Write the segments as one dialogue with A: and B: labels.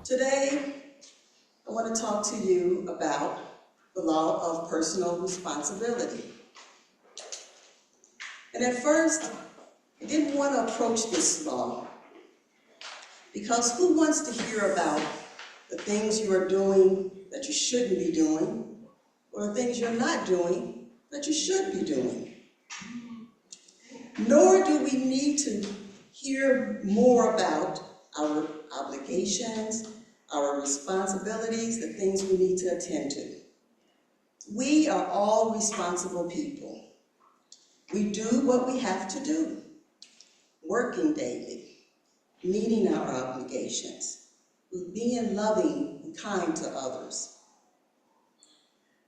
A: Today, I want to talk to you about the law of personal responsibility. And at first, I didn't want to approach this law because who wants to hear about the things you are doing that you shouldn't be doing, or the things you're not doing that you should be doing? Nor do we need to hear more about our obligations, our responsibilities, the things we need to attend to. We are all responsible people. We do what we have to do, working daily, meeting our obligations, being loving and kind to others.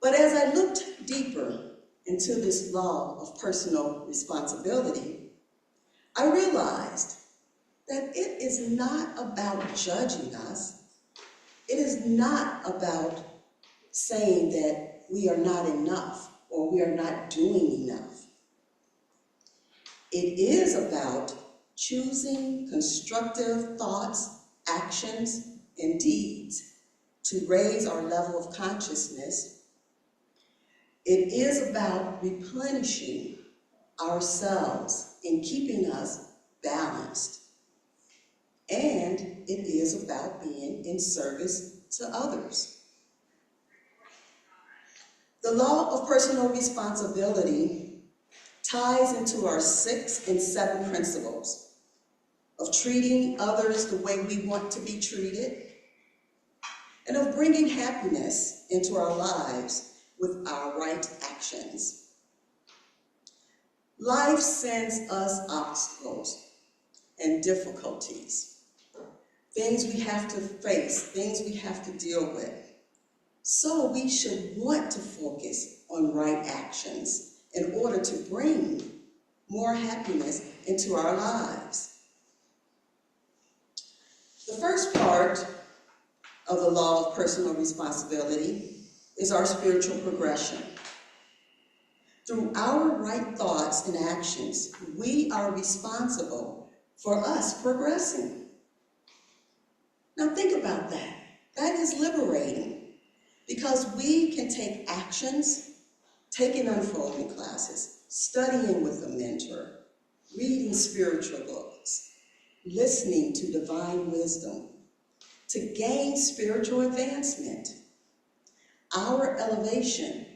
A: But as I looked deeper into this law of personal responsibility, I realized that it is not about judging us. It is not about saying that we are not enough or we are not doing enough. It is about choosing constructive thoughts, actions, and deeds to raise our level of consciousness. It is about replenishing ourselves and keeping us balanced. And it is about being in service to others. The law of personal responsibility ties into our 6 and 7 principles of treating others the way we want to be treated, and of bringing happiness into our lives with our right actions. Life sends us obstacles and difficulties, things we have to face, things we have to deal with. So we should want to focus on right actions in order to bring more happiness into our lives. The first part of the law of personal responsibility is our spiritual progression. Through our right thoughts and actions, we are responsible for us progressing. Now think about that. That is liberating because we can take actions, taking unfolding classes, studying with a mentor, reading spiritual books, listening to divine wisdom, to gain spiritual advancement. Our elevation,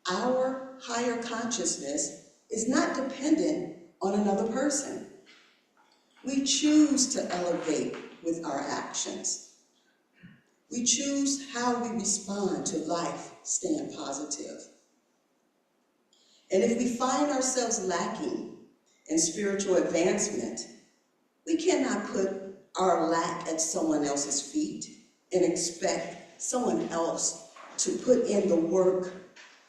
A: our higher consciousness is not dependent on another person. We choose to elevate with our actions. We choose how we respond to life, staying positive. And if we find ourselves lacking in spiritual advancement, we cannot put our lack at someone else's feet and expect someone else to put in the work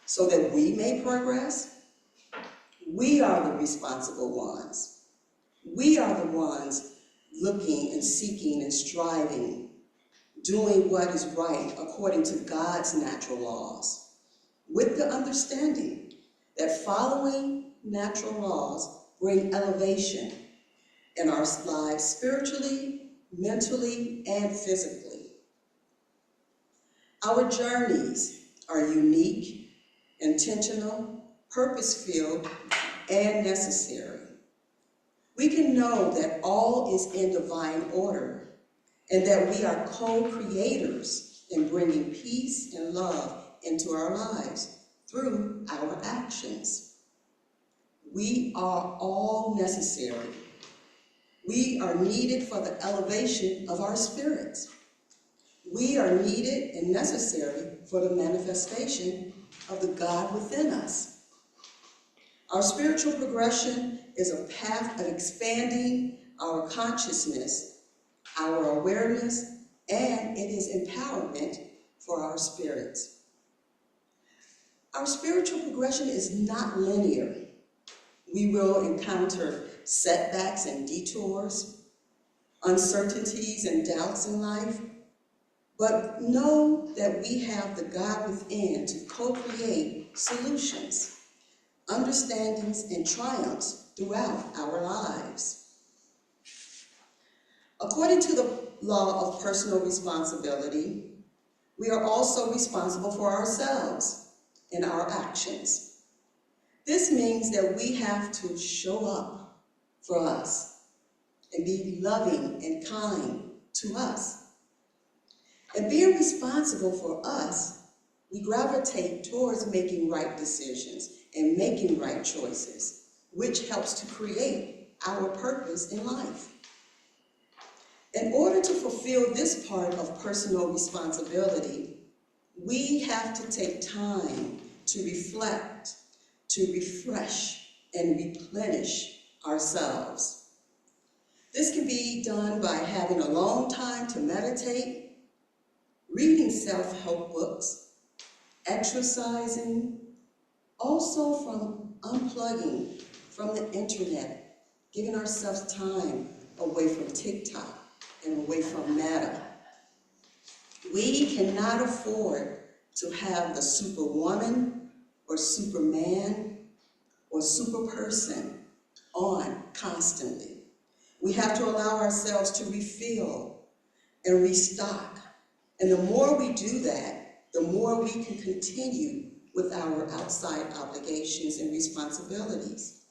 A: so that we may progress. We are the responsible ones. We are the ones looking and seeking and striving, doing what is right according to God's natural laws, with the understanding that following natural laws bring elevation in our lives spiritually, mentally, and physically. Our journeys are unique, intentional, purpose-filled, and necessary. We can know that all is in divine order and that we are co-creators in bringing peace and love into our lives through our actions. We are all necessary. We are needed for the elevation of our spirits. We are needed and necessary for the manifestation of the God within us. Our spiritual progression is a path of expanding our consciousness, our awareness, and it is empowerment for our spirits. Our spiritual progression is not linear. We will encounter setbacks and detours, uncertainties and doubts in life, but know that we have the God within to co-create solutions, understandings, and triumphs throughout our lives. According to the law of personal responsibility, we are also responsible for ourselves and our actions. This means that we have to show up for us and be loving and kind to us. And being responsible for us, we gravitate towards making right decisions and making right choices, which helps to create our purpose in life. In order to fulfill this part of personal responsibility, we have to take time to reflect, to refresh, and replenish ourselves. This can be done by having a long time to meditate, reading self-help books, exercising, also from unplugging from the internet, giving ourselves time away from TikTok and away from Meta. We cannot afford to have the superwoman or superman or super person on constantly. We have to allow ourselves to refill and restock. And the more we do that, the more we can continue with our outside obligations and responsibilities.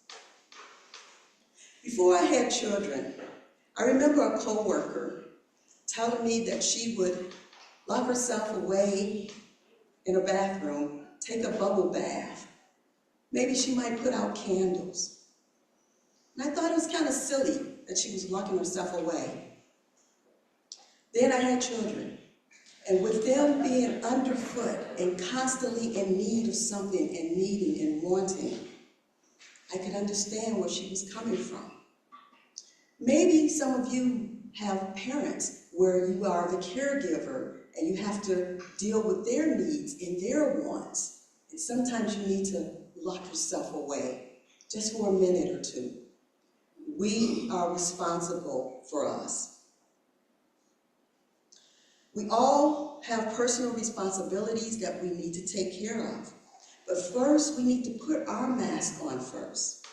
A: Before I had children, I remember a coworker telling me that she would lock herself away in a bathroom, take a bubble bath. Maybe she might put out candles. And I thought it was kind of silly that she was locking herself away. Then I had children, and with them being underfoot and constantly in need of something and needing and wanting, I could understand where she was coming from. Maybe some of you have parents where you are the caregiver and you have to deal with their needs and their wants. And sometimes you need to lock yourself away just for a minute or two. We are responsible for us. We all have personal responsibilities that we need to take care of. But first, we need to put our mask on first.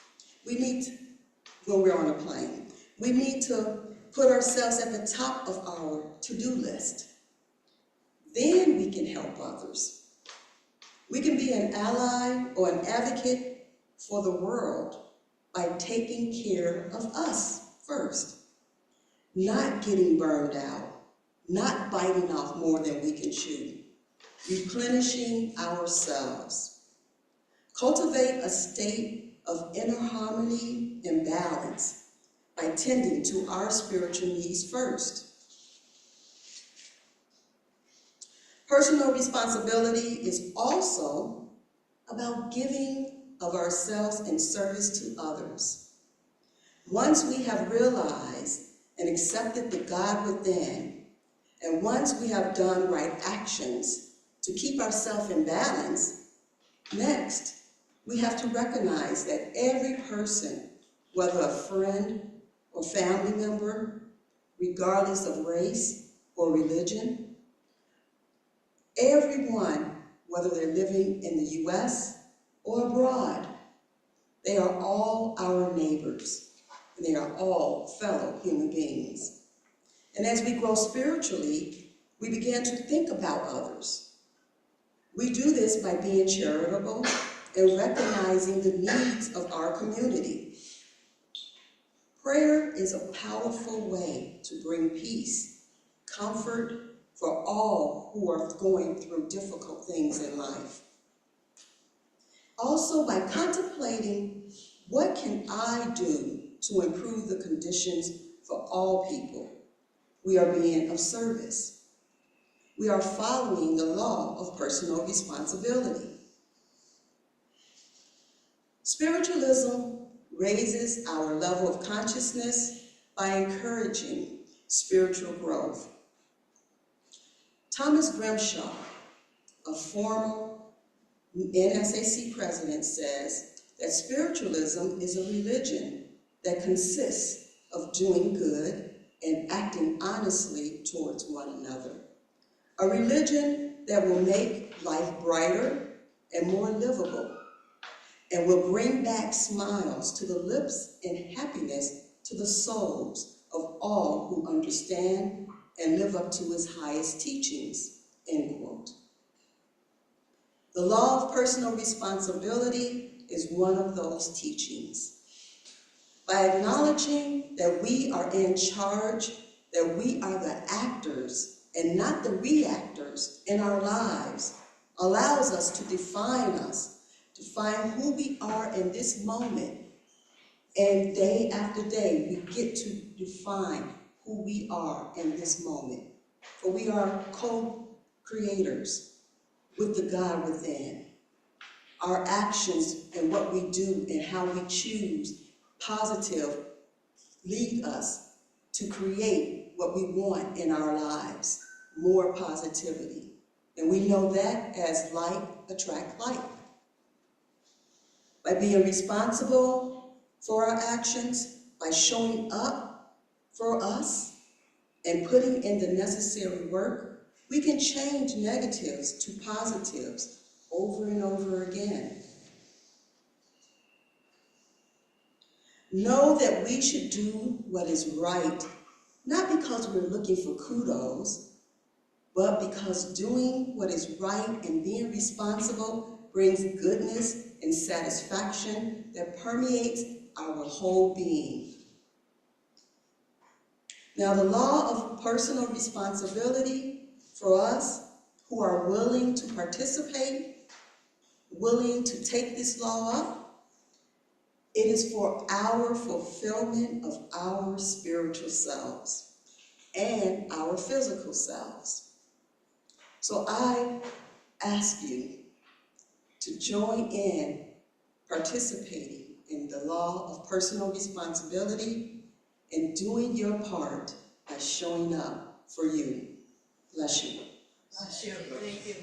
A: When we're on a plane, we need to put ourselves at the top of our to-do list. Then we can help others. We can be an ally or an advocate for the world by taking care of us first. Not getting burned out, not biting off more than we can chew, replenishing ourselves. Cultivate a state of inner harmony and balance by tending to our spiritual needs first. Personal responsibility is also about giving of ourselves in service to others. Once we have realized and accepted the God within, and once we have done right actions to keep ourselves in balance, next, we have to recognize that every person, whether a friend or family member, regardless of race or religion, everyone, whether they're living in the US or abroad, they are all our neighbors, and they are all fellow human beings. And as we grow spiritually, we begin to think about others. We do this by being charitable and recognizing the needs of our community. Prayer is a powerful way to bring peace, comfort for all who are going through difficult things in life. Also, by contemplating, what can I do to improve the conditions for all people? We are being of service. We are following the law of personal responsibility. Spiritualism raises our level of consciousness by encouraging spiritual growth. Thomas Grimshaw, a former NSAC president, says that spiritualism is a religion that consists of doing good and acting honestly towards one another. A religion that will make life brighter and more livable, and will bring back smiles to the lips and happiness to the souls of all who understand and live up to his highest teachings, end quote. The law of personal responsibility is one of those teachings. By acknowledging that we are in charge, that we are the actors and not the reactors in our lives, allows us to define who we are in this moment. And day after day, we get to define who we are in this moment. For we are co-creators with the God within. Our actions and what we do and how we choose positive lead us to create what we want in our lives, more positivity. And we know that as like attract like. By being responsible for our actions, by showing up for us and putting in the necessary work, we can change negatives to positives over and over again. Know that we should do what is right, not because we're looking for kudos, but because doing what is right and being responsible brings goodness and satisfaction that permeates our whole being. Now, the law of personal responsibility for us who are willing to participate, willing to take this law up, it is for our fulfillment of our spiritual selves and our physical selves. So I ask you to join in participating in the law of personal responsibility and doing your part by showing up for you. Bless you.
B: Bless you. Thank you.